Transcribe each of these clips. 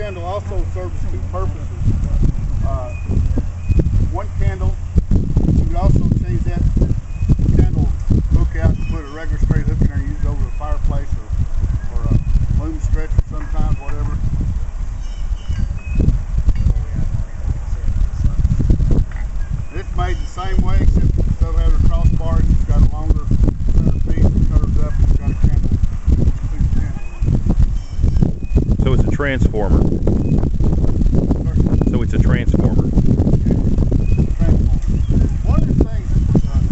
candle also serves two purposes. One candle, you can also change that candle hook out and put a regular straight hook in there and use it over the fireplace or a loom stretcher sometimes, whatever. It's made the same way, except instead of having a crossbar, it's got a longer centerpiece that curves up and it's got a candle. So it's a transformer. So it's a transformer. One of the things that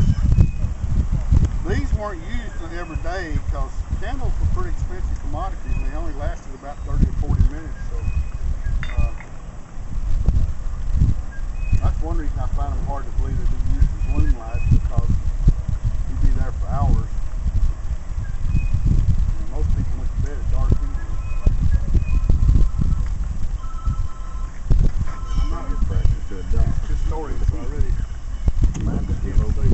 these weren't used every day because candles were pretty expensive commodities and they only lasted about 30 or 40 minutes. So that's one reason I find them hard to believe that they used as loom lights, because you'd be there for hours. And most people went to bed at dark anyway. I'm not here practice to a dump. Good story, so I really mind to get over the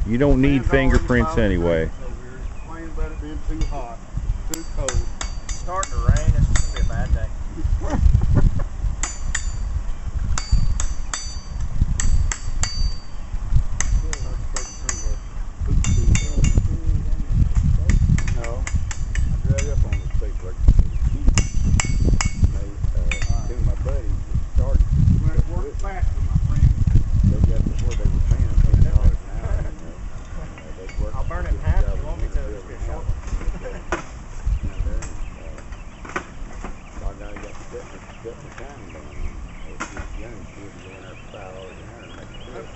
You don't need fingerprints anyway. Complain about it being too hot, too cold. It's starting to rain, it's just going to be a bad day. No, I drive up on the space like two of my buddies started. It worked faster, my friend. They got before they were paying $10 an hour. I'll burn it in half if you want me to. It'll be a short one.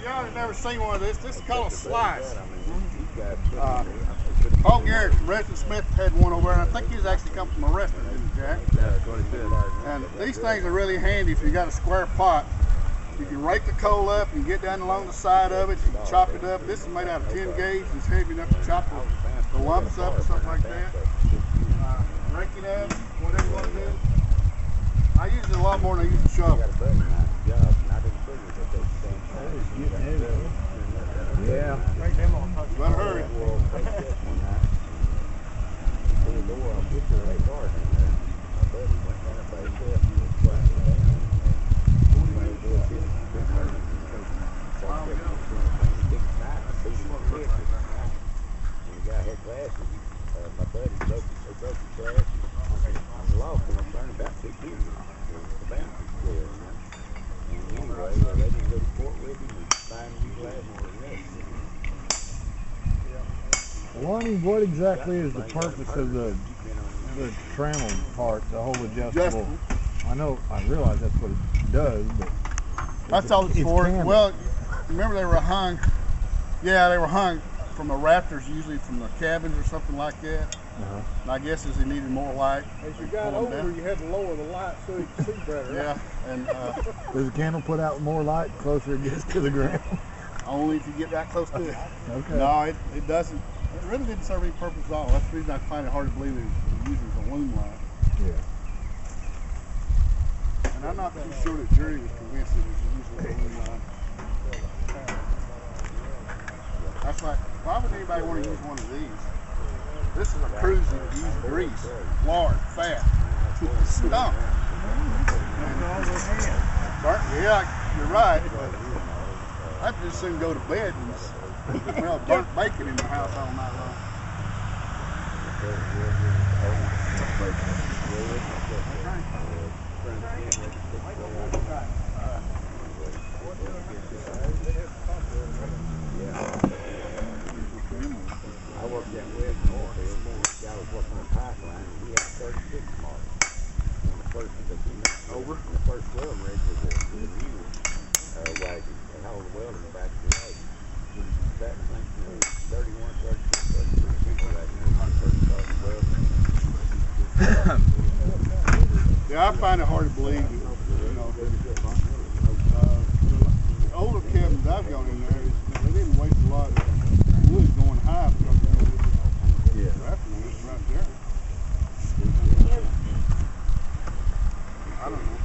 Y'all have never seen one of this. This is called a slice. Paul Garrett from Blacksmith had one over there, and I think he's actually come from a restaurant, didn't he, Jack? That's what it is. And these things are really handy if you got a square pot. You can rake the coal up and get down along the side of it. You can chop it up. This is made out of 10 gauge. It's heavy enough to chop the lumps up and stuff like that. Rake it up, whatever you want to do. I use it a lot more than I use the shovel. Yeah. Better hurry. Lonnie, what exactly is the purpose of the trammel part, the whole adjustable? I realize that's what it does, but that's all it's for. Well, remember they were hung. Yeah, they were hung from the rafters, usually from the cabins or something like that. And I guess as they needed more light. As you got older, you had to lower the light so you could see better. Yeah, and does the candle put out more light the closer it gets to the ground? Only if you get that close to it. Okay. No, it doesn't. It really didn't serve any purpose at all. That's the reason I find it hard to believe it was used as a loom light. Yeah. And I'm not too sure the jury was convinced it was used as a loom light. That's like, why would anybody want to use one of these? This is a cruise that would use grease, lard, fat, stump. Yeah, you're right. I'd just soon go to bed and smell burnt bacon in the house all night long. I worked out west. well rig with a new wagon and hold the weld in the back of the wagon. That thing, 31, 32, 33 people right now. I first started welding. Yeah, I find it hard to believe, you know, the older cabins I've gone in there, they didn't waste a lot of wood going high because the drafting was right there. I don't know.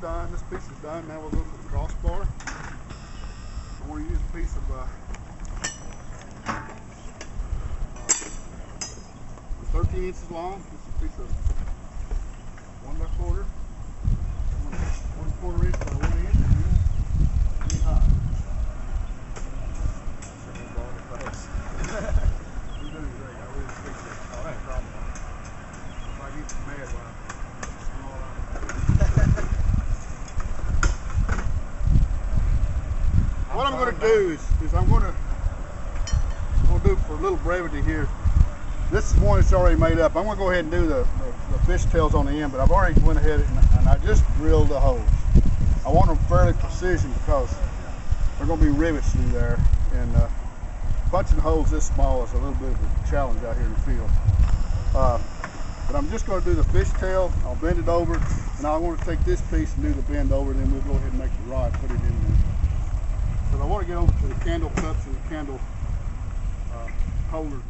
Done. This piece is done. Now we'll go for the crossbar. I want to use a piece of 13 inches long. This is a piece of 1 1/4, 1 1/4 inch by 1 inch. Pretty high. You're doing great. I really appreciate it. Oh, that's problem. If I get some mad, what I'm going to do is I'm going to do for a little brevity here. This is one that's already made up. I'm going to go ahead and do the fishtails on the end, but I've already went ahead and I just drilled the holes. I want them fairly precision because they're going to be rivets through there, and punching holes this small is a little bit of a challenge out here in the field. But I'm just going to do the fishtail. I'll bend it over, and I want to take this piece and do the bend over, then we'll go ahead and make the rod, put it in there. But I want to get over to the candle cups and the candle holders.